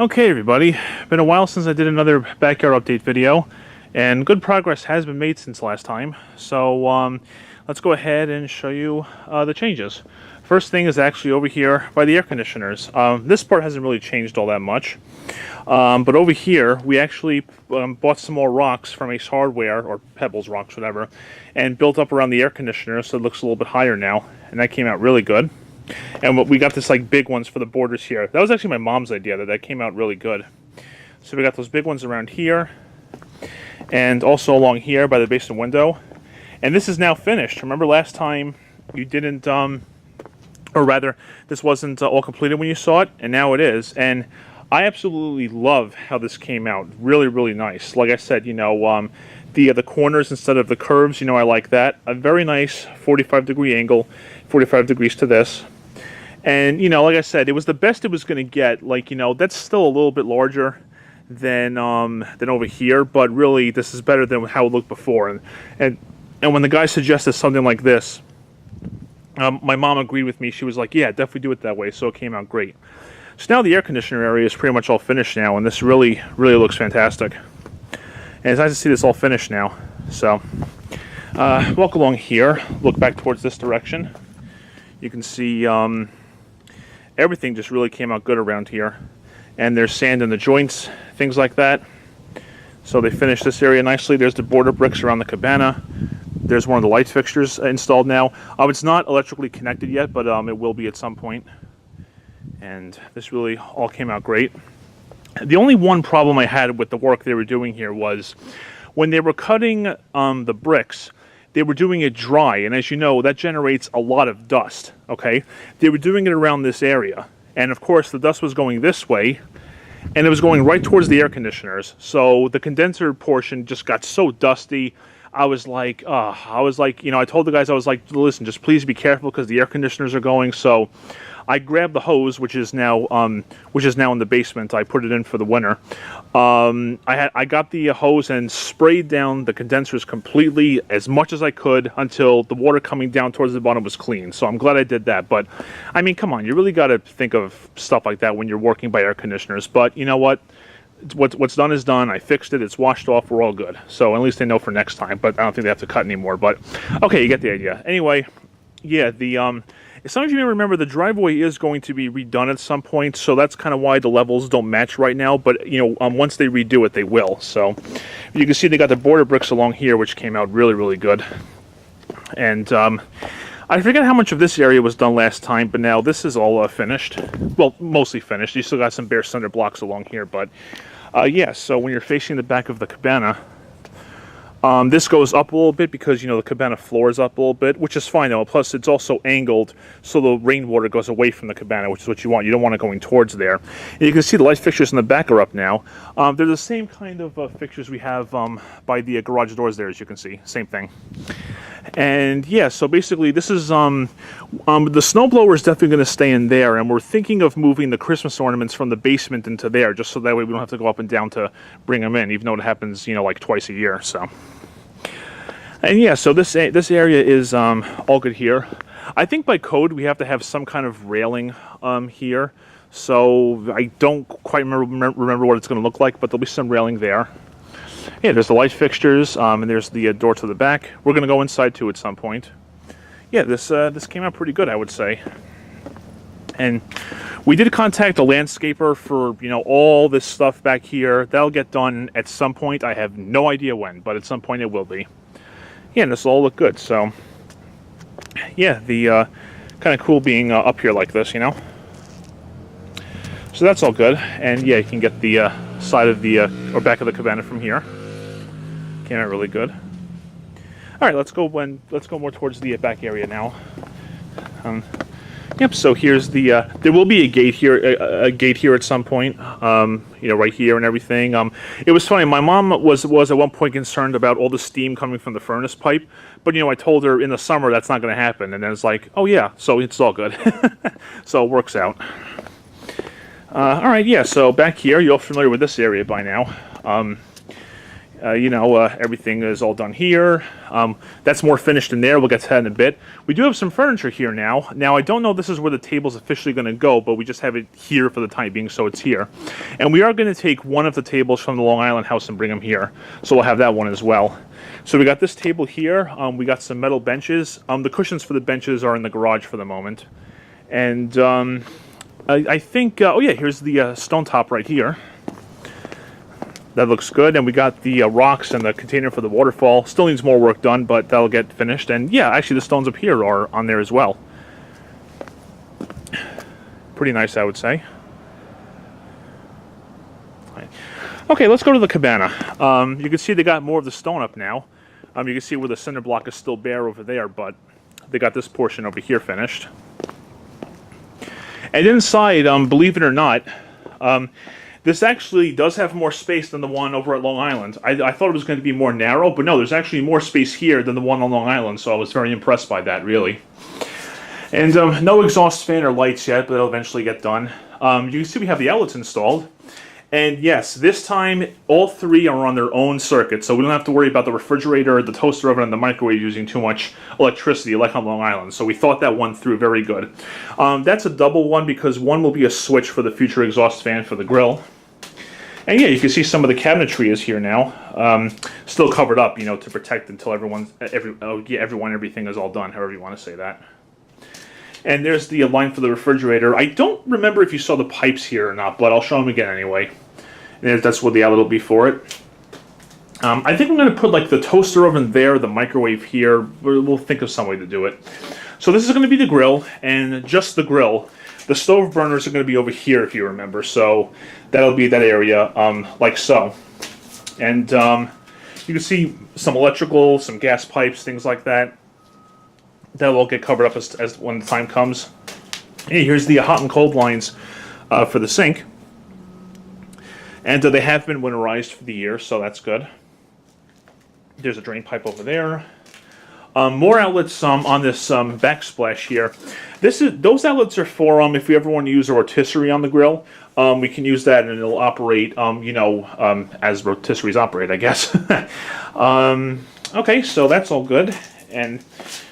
Okay, everybody. Been a while since I did another backyard update video, and good progress has been made since last time. So let's go ahead and show you the changes. First thing is actually over here by the air conditioners. This part hasn't really changed all that much, but over here we actually bought some more rocks from Ace Hardware, or Pebbles rocks, whatever, and built up around the air conditioner so it looks a little bit higher now, and that came out really good. And we got this like big ones for the borders here. That was actually my mom's idea. That came out really good. So we got those big ones around here, and also along here by the basement window. And this is now finished. Remember last time you didn't, or rather, this wasn't all completed when you saw it, and now it is. And I absolutely love how this came out. Really, really nice. Like I said, you know, the corners instead of the curves, you know, I like that. A very nice 45-degree angle, 45 degrees to this. And, you know, like I said, it was the best it was going to get. Like, you know, that's still a little bit larger than over here, but really this is better than how it looked before. And when the guy suggested something like this, my mom agreed with me. She was like, yeah, definitely do it that way. So it came out great. So now the air conditioner area is pretty much all finished now, and this really, really looks fantastic. And it's nice to see this all finished now. So walk along here, look back towards this direction. You can see everything just really came out good around here. And there's sand in the joints, things like that. So they finished this area nicely. There's the border bricks around the cabana. There's one of the light fixtures installed now. It's not electrically connected yet, but it will be at some point. And this really all came out great. The only one problem I had with the work they were doing here was when they were cutting the bricks, they were doing it dry, and as you know, that generates a lot of dust, okay? They were doing it around this area, and of course the dust was going this way, and it was going right towards the air conditioners, so the condenser portion just got so dusty. I was like, you know, I told the guys, I was like, listen, just please be careful because the air conditioners are going. So I grabbed the hose, which is now in the basement. I put it in for the winter. I got the hose and sprayed down the condensers completely as much as I could until the water coming down towards the bottom was clean. So I'm glad I did that. But I mean, come on, you really got to think of stuff like that when you're working by air conditioners. But you know what? What's done is done. I fixed it. It's washed off. We're all good. So at least they know for next time. But I don't think they have to cut anymore. But okay, you get the idea. Anyway, yeah. Some of you may remember the driveway is going to be redone at some point. So that's kind of why the levels don't match right now. But you know, once they redo it, they will. So you can see they got the border bricks along here, which came out really, really good. And I forget how much of this area was done last time, but now this is all finished. Well, mostly finished. You still got some bare cinder blocks along here, but yeah, so when you're facing the back of the cabana, this goes up a little bit because, you know, the cabana floor is up a little bit, which is fine though. Plus, it's also angled so the rainwater goes away from the cabana, which is what you want. You don't want it going towards there. And you can see the light fixtures in the back are up now. They're the same kind of fixtures we have by the garage doors there, as you can see. Same thing. And yeah, so basically this is, the snowblower is definitely going to stay in there, and we're thinking of moving the Christmas ornaments from the basement into there, just so that way we don't have to go up and down to bring them in, even though it happens, you know, like twice a year, so. And yeah, so this area is all good here. I think by code we have to have some kind of railing here, so I don't quite remember what it's going to look like, but there'll be some railing there. Yeah, there's the light fixtures, and there's the door to the back. We're going to go inside too at some point. Yeah, this came out pretty good, I would say. And we did contact a landscaper for, you know, all this stuff back here. That'll get done at some point. I have no idea when, but at some point it will be. Yeah, and this will all look good. So, yeah, the kind of cool being up here like this, you know. So that's all good. And yeah, you can get the side of the or back of the cabana from here. Came out really good. All right, let's go more towards the back area now. Yep. So here's the. There will be a gate here at some point. You know, right here and everything. It was funny. My mom was at one point concerned about all the steam coming from the furnace pipe, but you know, I told her in the summer that's not going to happen, and then it's like, oh yeah, so it's all good. So it works out. All right, yeah. So back here, you're all familiar with this area by now. Everything is all done here. That's more finished in there. We'll get to that in a bit. We do have some furniture here now. Now, I don't know if this is where the table's officially going to go, but we just have it here for the time being, so it's here. And we are going to take one of the tables from the Long Island house and bring them here. So we'll have that one as well. So we got this table here. We got some metal benches. The cushions for the benches are in the garage for the moment. And I think, here's the stone top right here. That looks good, and we got the rocks and the container for the waterfall. Still needs more work done, but that'll get finished. And yeah, actually the stones up here are on there as well. Pretty nice, I would say. Okay, let's go to the cabana. You can see they got more of the stone up now. You can see where the cinder block is still bare over there, but they got this portion over here finished. And inside, believe it or not, this actually does have more space than the one over at Long Island. I thought it was going to be more narrow, but no, there's actually more space here than the one on Long Island, so I was very impressed by that, really. And no exhaust fan or lights yet, but it'll eventually get done. You can see we have the outlets installed. And yes, this time all three are on their own circuit, so we don't have to worry about the refrigerator, the toaster oven, and the microwave using too much electricity like on Long Island. So we thought that one through very good. That's a double one because one will be a switch for the future exhaust fan for the grill. And yeah, you can see some of the cabinetry is here now, still covered up, to protect until everything is all done, however you want to say that. And there's the line for the refrigerator. I don't remember if you saw the pipes here or not, but I'll show them again anyway. And that's what the outlet will be for it. I think I'm going to put like the toaster oven there, the microwave here. We'll think of some way to do it. So this is going to be the grill, and just the grill. The stove burners are going to be over here, if you remember. So that'll be that area, like so. And you can see some electrical, some gas pipes, things like that. That'll all get covered up as when the time comes. Hey, here's the hot and cold lines for the sink. And they have been winterized for the year, so that's good. There's a drain pipe over there. More outlets on this backsplash here. Those outlets are for if we ever want to use a rotisserie on the grill. We can use that and it'll operate, as rotisseries operate, I guess. Okay, so that's all good. And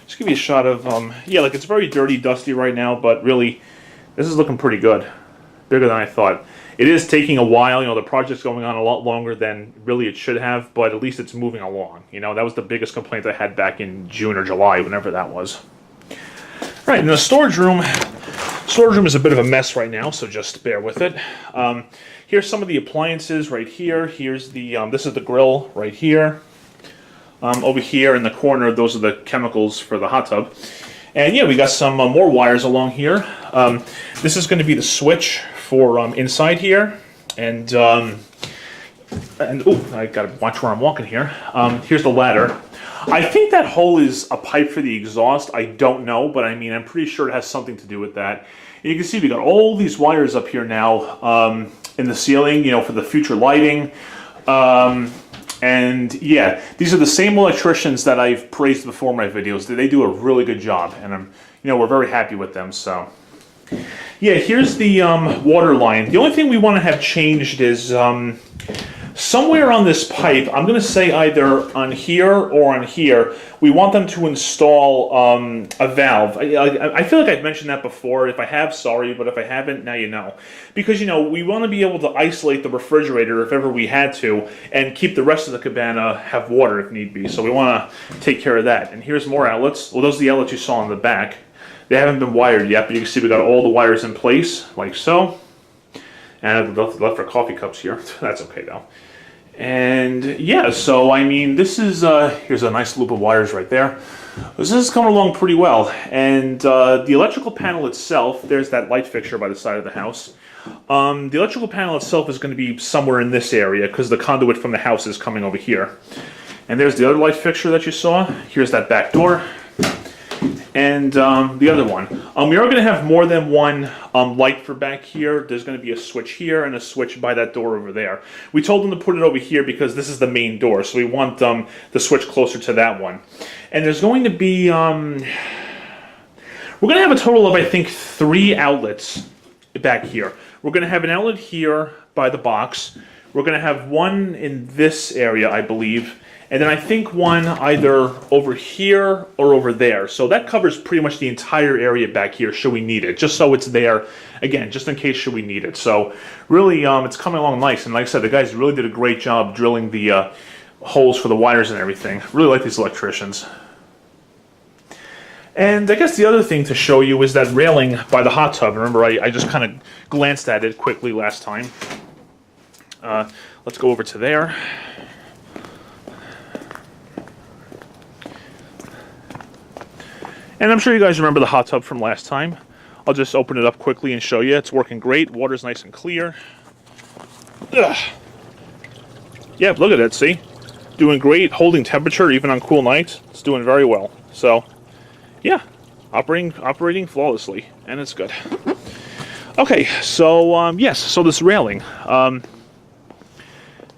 just give you a shot of, like it's very dirty, dusty right now, but really, this is looking pretty good. Bigger than I thought. It is taking a while, the project's going on a lot longer than really it should have, but at least it's moving along. That was the biggest complaint I had back in June or July, whenever that was. Right, in the storage room is a bit of a mess right now, so just bear with it. Here's some of the appliances right here. Here's the, this is the grill right here. Over here in the corner, those are the chemicals for the hot tub. And yeah, we got some more wires along here. This is going to be the switch for inside here. And I got to watch where I'm walking here. Here's the ladder. I think that hole is a pipe for the exhaust. I don't know, but I mean, I'm pretty sure it has something to do with that. And you can see we got all these wires up here now in the ceiling, for the future lighting. And yeah, these are the same electricians that I've praised before in my videos. They do a really good job, and we're very happy with them. So, yeah, here's the water line. The only thing we want to have changed is somewhere on this pipe. I'm going to say either on here or on here. We want them to install a valve. I feel like I've mentioned that before. If I have, sorry, but if I haven't, now you know. Because, we want to be able to isolate the refrigerator if ever we had to, and keep the rest of the cabana have water if need be. So we want to take care of that. And here's more outlets. Well, those are the outlets you saw in the back. They haven't been wired yet, but you can see we got all the wires in place, like so. And I've left our coffee cups here. That's okay, though. And yeah, so I mean, this is, here's a nice loop of wires right there. This is coming along pretty well. And the electrical panel itself, there's that light fixture by the side of the house. The electrical panel itself is going to be somewhere in this area because the conduit from the house is coming over here. And there's the other light fixture that you saw. Here's that back door. And the other one. We are going to have more than one light for back here. There's going to be a switch here and a switch by that door over there. We told them to put it over here because this is the main door, so we want the switch closer to that one. And there's going to be, we're going to have a total of, I think, 3 outlets back here. We're going to have an outlet here by the box. We're We're going to have one in this area, I believe, and then I think one either over here or over there. So that covers pretty much the entire area back here should we need it, just so it's there, again, just in case should we need it. So really, it's coming along nice, and like I said, the guys really did a great job drilling the holes for the wires and everything. Really like these electricians. And I guess the other thing to show you is that railing by the hot tub. Remember, I just kind of glanced at it quickly last time. Let's go over to there. And I'm sure you guys remember the hot tub from last time. I'll just open it up quickly and show you. It's working great. Water's nice and clear. Ugh. Yeah, look at it, see? Doing great, holding temperature even on cool nights. It's doing very well. So, yeah, operating flawlessly, and it's good. Okay, so yes, so this railing,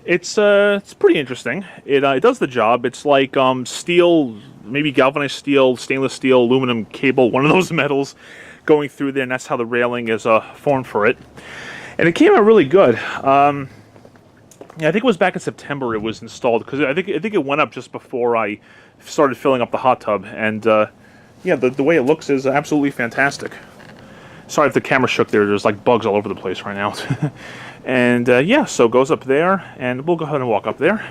it's pretty interesting. It does the job. It's like steel, maybe galvanized steel, stainless steel, aluminum cable, one of those metals going through there, and that's how the railing is formed for it. And it came out really good. Yeah, I think it was back in September it was installed, because I think it went up just before I started filling up the hot tub, and yeah, the way it looks is absolutely fantastic. Sorry if the camera shook there. There's like bugs all over the place right now. And yeah, so it goes up there, and we'll go ahead and walk up there.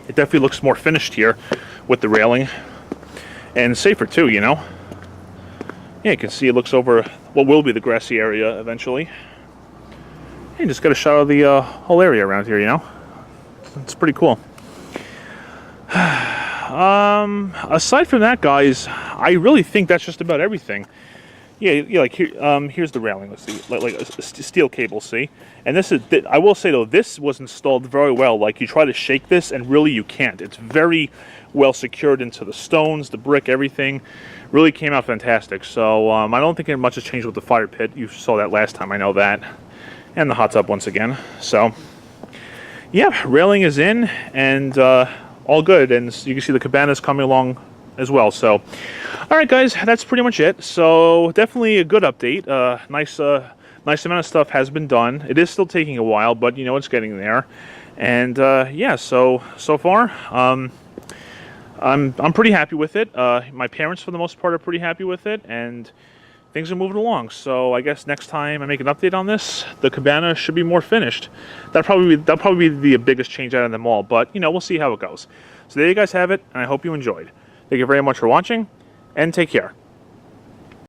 It definitely looks more finished here with the railing, and safer too, you know. Yeah, you can see it looks over what will be the grassy area eventually. And just got a shot of the whole area around here, you know. It's pretty cool. Aside from that, guys, I really think that's just about everything. Yeah, like here, here's the railing. Let's see, like a steel cable. See, and this is. I will say though, this was installed very well. Like you try to shake this, and really you can't. It's very well secured into the stones, the brick, everything. Really came out fantastic. So I don't think much has changed with the fire pit. You saw that last time. I know that, and the hot tub once again. So yeah, railing is in, and all good. And you can see the Cabana's coming along as well. So, all right, guys, that's pretty much it. So definitely a good update. Nice amount of stuff has been done. It is still taking a while, but you know it's getting there. And yeah, so far, I'm pretty happy with it. My parents, for the most part, are pretty happy with it, and things are moving along. So I guess next time I make an update on this, the Cabana should be more finished. That'll probably be the biggest change out of them all. But you know, we'll see how it goes. So there you guys have it, and I hope you enjoyed. Thank you very much for watching, and take care.